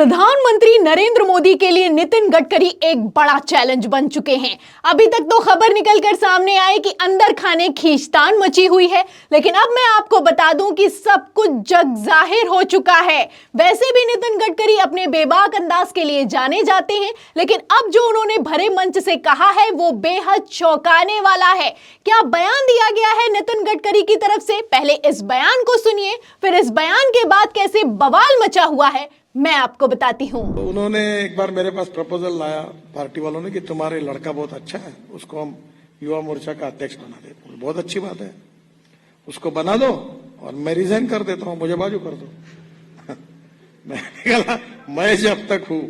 प्रधानमंत्री नरेंद्र मोदी के लिए नितिन गडकरी एक बड़ा चैलेंज बन चुके हैं। अभी तक तो खबर निकलकर सामने आई कि अंदर खाने खींचतान मची हुई है, लेकिन अब मैं आपको बता दूं कि सब कुछ जग जाहिर हो चुका है। वैसे भी नितिन गडकरी अपने बेबाक अंदाज के लिए जाने जाते हैं, लेकिन अब जो उन्होंने भरे मंच से कहा है वो बेहद चौंकाने वाला है। क्या बयान दिया गया है नितिन गडकरी की तरफ से? पहले इस बयान को सुनिए, फिर इस बयान के बाद कैसे बवाल मचा हुआ है मैं आपको बताती हूँ। तो उन्होंने एक बार मेरे पास प्रपोजल लाया पार्टी वालों ने कि तुम्हारे लड़का बहुत अच्छा है, उसको हम युवा मोर्चा का अध्यक्ष बना देते। बहुत अच्छी बात है, उसको बना दो और मैं रिजाइन कर देता हूँ, मुझे बाजू कर दो। मैंने कहा मैं जब तक हूँ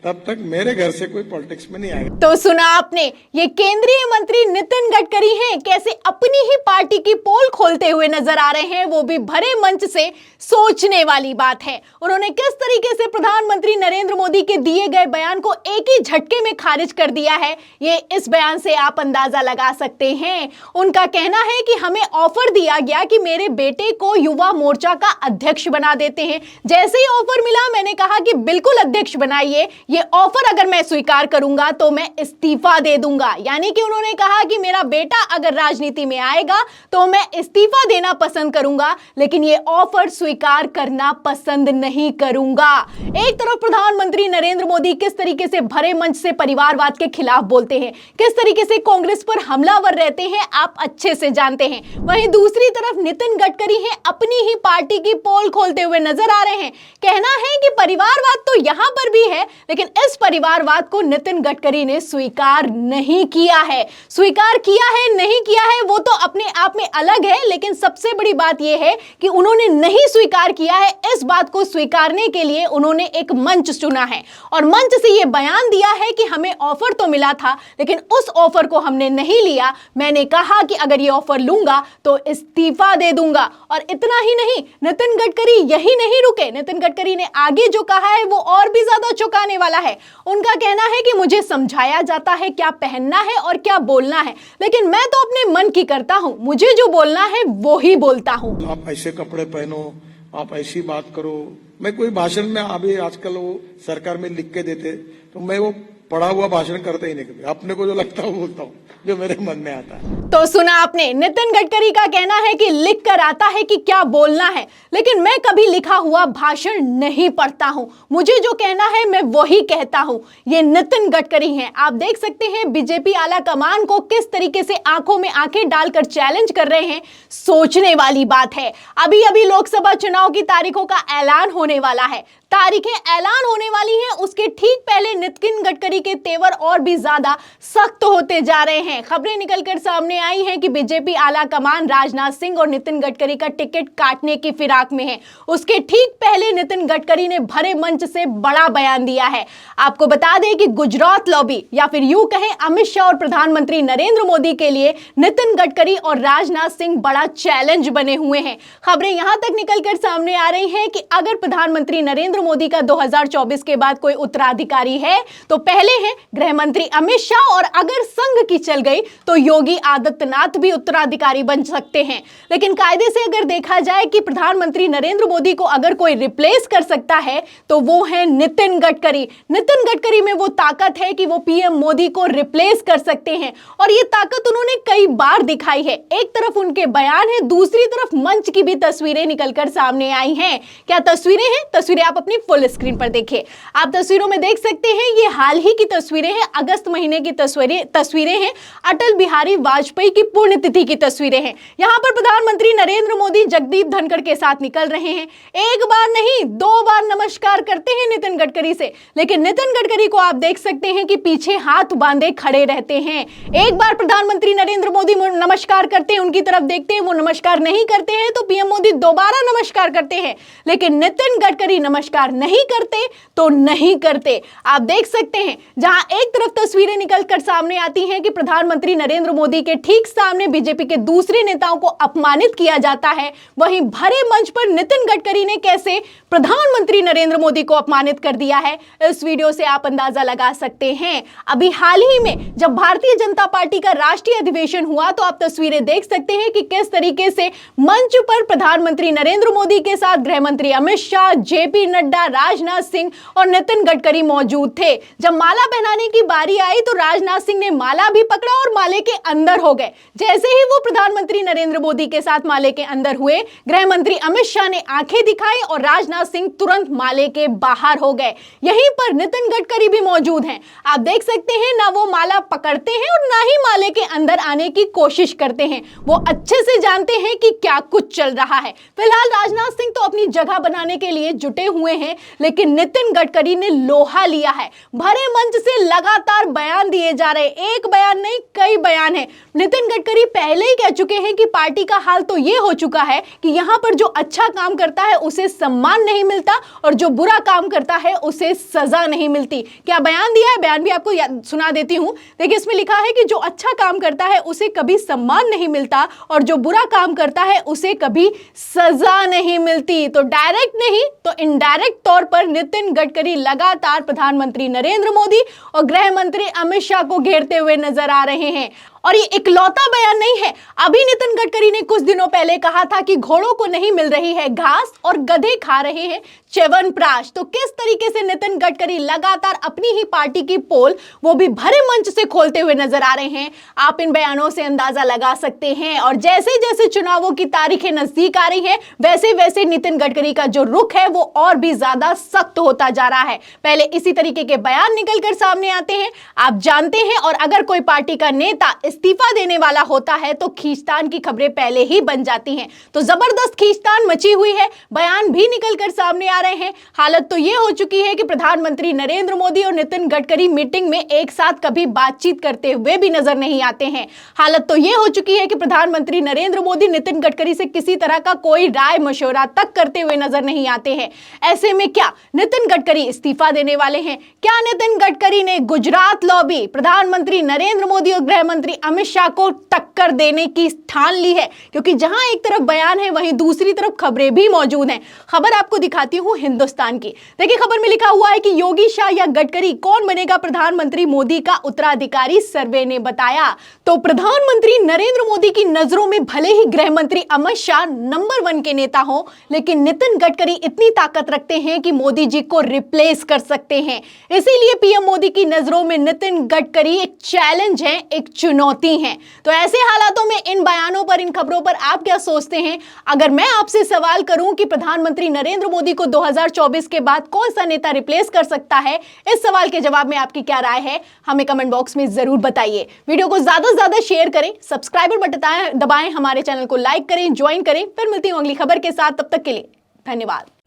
तब तक मेरे घर से कोई पॉलिटिक्स में नहीं आएगा। तो सुना आपने, ये केंद्रीय मंत्री नितिन गडकरी हैं, कैसे अपनी ही पार्टी की पोल खोलते हुए नजर आ रहे हैं, वो भी भरे मंच से। सोचने वाली बात है, उन्होंने किस तरीके से प्रधानमंत्री नरेंद्र मोदी के दिए गए बयान को एक ही झटके में खारिज कर दिया है, ये इस बयान से आप अंदाजा लगा सकते हैं। उनका कहना है कि हमें ऑफर दिया गया कि मेरे बेटे को युवा मोर्चा का अध्यक्ष बना देते हैं। जैसे ही ऑफर मिला मैंने कहा कि बिल्कुल अध्यक्ष बनाइए, ये ऑफर अगर मैं स्वीकार करूंगा तो मैं इस्तीफा दे दूंगा। यानी कि उन्होंने कहा कि मेरा बेटा अगर राजनीति में आएगा तो मैं इस्तीफा देना पसंद करूंगा, लेकिन ये ऑफर स्वीकार करना पसंद नहीं करूंगा। एक तरफ प्रधानमंत्री नरेंद्र मोदी किस तरीके से भरे मंच से परिवारवाद के खिलाफ बोलते हैं, किस तरीके से कांग्रेस पर हमलावर रहते हैं, आप अच्छे से जानते हैं। वहीं दूसरी तरफ नितिन गडकरी हैं, अपनी ही पार्टी की पोल खोलते हुए नजर आ रहे हैं। कहना है कि परिवारवाद तो यहां पर भी है, लेकिन इस परिवारवाद को नितिन गडकरी ने स्वीकार नहीं किया है। स्वीकार किया है नहीं किया है वो तो अपने आप में अलग है, लेकिन सबसे बड़ी बात यह है कि उन्होंने नहीं स्वीकार किया है। इस बात को स्वीकारने के लिए उन्होंने एक मंच चुना है और मंच से यह बयान दिया है कि हमें ऑफर तो मिला था, लेकिन उस ऑफर को हमने नहीं लिया। मैंने कहा कि अगर ये ऑफर लूंगा तो इस्तीफा दे दूंगा। और इतना ही नहीं, नितिन गडकरी यही नहीं रुके। नितिन गडकरी ने आगे जो कहा है वो और भी ज्यादा चौंकाने वाला है। उनका कहना है कि मुझे समझाया जाता है क्या पहनना है और क्या बोलना है, लेकिन मैं तो अपने मन की करता हूं, मुझे जो बोलना है वो ही बोलता हूं। आप ऐसे कपड़े पहनो, आप ऐसी बात करो। मैं कोई भाषण में अभी आजकल वो सरकार में लिख के देते तो मैं वो पढ़ा हुआ भाषण करता ही नहीं, कभी अपने को जो लगता है बोलता हूँ, जो मेरे मन में आता है। तो सुना आपने, नितिन गडकरी का कहना है कि लिख कर आता है कि क्या बोलना है, लेकिन मैं कभी लिखा हुआ भाषण नहीं पढ़ता हूं, मुझे जो कहना है मैं वही कहता हूं। ये नितिन गडकरी हैं। आप देख सकते हैं बीजेपी आला कमान को किस तरीके से आंखों में आंखें डालकर चैलेंज कर रहे हैं। सोचने वाली बात है। अभी अभी लोकसभा चुनाव की तारीखों का ऐलान होने वाला है, तारीखें ऐलान होने वाली हैं, उसके ठीक पहले नितिन गडकरी के तेवर और भी ज्यादा सख्त होते जा रहे हैं। खबरें निकलकर सामने आई हैं कि बीजेपी आला कमान राजनाथ सिंह और नितिन गडकरी का टिकट काटने की फिराक में है। उसके ठीक पहले नितिन गडकरी ने भरे मंच से बड़ा बयान दिया है। आपको बता दें कि गुजरात लॉबी या फिर यूं कहें अमित शाह और प्रधानमंत्री नरेंद्र मोदी के लिए नितिन गडकरी और राजनाथ सिंह बड़ा चैलेंज बने हुए हैं। खबरें यहां तक निकलकर सामने आ रही हैं कि अगर प्रधानमंत्री नरेंद्र मोदी का 2024 के बाद कोई उत्तराधिकारी है तो पहले हैं गृह मंत्री अमित शाह, और अगर संघ की चल गई तो योगी आदित्यनाथ भी उत्तराधिकारी बन सकते हैं। लेकिन कायदे से अगर देखा जाए कि प्रधानमंत्री नरेंद्र मोदी को अगर कोई रिप्लेस कर सकता है तो वो है नितिन गडकरी। नितिन गडकरी में वो ताकत है कि वो पीएम मोदी को रिप्लेस कर सकते हैं, और ये ताकत उन्होंने कई बार दिखाई है। एक तरफ उनके बयान है, दूसरी तरफ मंच की भी तस्वीरें निकलकर सामने आई हैं। क्या तस्वीरें हैं? तस्वीरें आप अपनी फुल स्क्रीन पर देखें। आप तस्वीरों में देख सकते हैं, ये हाल ही की तस्वीरें हैं, अगस्त महीने की तस्वीरें हैं। अटल बिहारी वाजपेयी की पुण्यतिथि की तस्वीरें हैं। यहां पर प्रधानमंत्री नरेंद्र मोदी जगदीप धनखड़ के साथ निकल रहे हैं। एक बार नहीं, 2 बार नमस्कार करते हैं नितिन गडकरी से, लेकिन नितिन गडकरी को आप देख सकते हैं कि पीछे हाथ बांधे खड़े रहते हैं। एक बार प्रधानमंत्री नरेंद्र मोदी नमस्कार करते हैं, उनकी तरफ देखते हैं, वो नमस्कार नहीं करते हैं तो पीएम मोदी दोबारा नमस्कार करते हैं, लेकिन नितिन गडकरी नमस्कार नहीं करते तो नहीं करते। आप देख सकते हैं, जहां एक तरफ तस्वीरें निकलकर सामने आती हैं कि प्रधानमंत्री नरेंद्र मोदी के ठीक सामने बीजेपी के दूसरे नेताओं को अपमानित किया जाता है, वहीं भरे मंच पर नितिन गडकरी ने कैसे प्रधानमंत्री नरेंद्र मोदी को अपमानित कर दिया है, इस वीडियो से आप अंदाजा लगा सकते हैं। अभी हाल ही में जब भारतीय जनता पार्टी का राष्ट्रीय अधिवेशन हुआ तो आप तस्वीरें देख सकते हैं कि किस तरीके से मंच पर प्रधानमंत्री नरेंद्र नरेंद्र मोदी के साथ गृह मंत्री अमित शाह, जेपी नड्डा, राजनाथ सिंह और नितिन गडकरी मौजूद थे। जब माला पहनाने की बारी आई तो राजनाथ सिंह ने माला भी पकड़ा और माले के अंदर हो गए। जैसे ही वो प्रधानमंत्री नरेंद्र मोदी के साथ माले के अंदर हुए, गृह मंत्री अमित शाह ने आंखें दिखाई और राजनाथ सिंह तुरंत माले के बाहर हो गए। यहीं पर नितिन गडकरी भी मौजूद हैं। आप देख सकते हैं, ना वो माला पकड़ते हैं और ना ही माले के अंदर आने की कोशिश करते हैं। वो अच्छे से जानते हैं कि क्या कुछ चल रहा है। फिलहाल राजनाथ सिंह तो अपनी जगह बनाने के लिए जुटे हुए हैं, लेकिन नितिन गडकरी ने लोहा लिया है। भरे मंच से लगातार बयान दिए जा रहे, एक बयान नहीं कई बयान है। नितिन गडकरी पहले ही कह चुके हैं कि पार्टी का हाल तो ये हो चुका है कि यहां पर जो अच्छा काम करता है उसे सम्मान नहीं मिलता और जो बुरा काम करता है उसे सजा नहीं मिलती। क्या बयान दिया है, बयान भी आपको सुना देती हूं। देखिए, इसमें लिखा है कि जो अच्छा काम करता है उसे कभी सम्मान नहीं मिलता और जो बुरा काम करता है उसे कभी सजा नहीं मिलती। तो डायरेक्ट नहीं तो इनडायरेक्ट तौर पर नितिन गडकरी लगातार प्रधानमंत्री नरेंद्र मोदी और गृह मंत्री अमित शाह को घेरते हुए नजर आ रहे हैं। और ये इकलौता बयान नहीं है। अभी नितिन गडकरी ने कुछ दिनों पहले कहा था कि घोड़ों को नहीं मिल रही है घास और गधे खा रहे हैं च्यवनप्राश। तो किस तरीके से नितिन गडकरी लगातार अपनी ही पार्टी की पोल वो भी भरे मंच से खोलते हुए नजर आ रहे हैं, आप इन बयानों से अंदाजा लगा सकते हैं। और जैसे जैसे चुनावों की तारीखें नजदीक आ रही है, वैसे वैसे नितिन गडकरी का जो रुख है वो और भी ज्यादा सख्त होता जा रहा है। पहले इसी तरीके के बयान निकलकर सामने आते हैं, आप जानते हैं, और अगर कोई पार्टी का नेता इस्तीफा देने वाला होता है तो खींचतान की खबरें पहले ही बन जाती हैं। तो जबरदस्त खींचतान मची हुई है, बयान भी निकलकर सामने आ रहे हैं। हालत तो यह हो चुकी है कि प्रधानमंत्री नरेंद्र मोदी और नितिन गडकरी मीटिंग में एक साथ कभी बातचीत करते हुए भी नजर नहीं आते हैं। हालत तो यह हो चुकी है कि प्रधानमंत्री नरेंद्र मोदी नितिन गडकरी से किसी तरह का कोई राय मशवरा तक करते हुए नजर नहीं आते हैं। ऐसे में क्या नितिन गडकरी इस्तीफा देने वाले हैं? क्या नितिन गडकरी ने गुजरात लॉबी प्रधानमंत्री नरेंद्र मोदी और गृह मंत्री अमित शाह को टक्कर देने की ठान ली है? क्योंकि जहां एक तरफ बयान है वहीं दूसरी तरफ खबरें भी मौजूद हैं। खबर आपको दिखाती हूं हिंदुस्तान की। देखिए, खबर में लिखा हुआ है कि योगी शाह या गडकरी कौन बनेगा प्रधानमंत्री मोदी का उत्तराधिकारी, सर्वे ने बताया। तो प्रधानमंत्री नरेंद्र मोदी की नजरों में भले ही गृह मंत्री अमित शाह नंबर 1 के नेता हो, लेकिन नितिन गडकरी इतनी ताकत रखते हैं कि मोदी जी को रिप्लेस कर सकते हैं। इसीलिए पीएम मोदी की नजरों में नितिन गडकरी एक चैलेंज है, एक चुनौती है। तो ऐसे हालातों में इन बयानों पर, इन खबरों पर आप क्या सोचते हैं? अगर मैं आपसे सवाल करूं कि प्रधानमंत्री नरेंद्र मोदी को 2024 के बाद कौन सा नेता रिप्लेस कर सकता है, इस सवाल के जवाब में आपकी क्या राय है, हमें कमेंट बॉक्स में जरूर बताइए। वीडियो को ज्यादा से ज्यादा शेयर करें, सब्सक्राइबर बटन दबाएं, हमारे चैनल को लाइक करें, ज्वाइन करें। फिर मिलती हूं अगली खबर के साथ, तब तक के लिए धन्यवाद।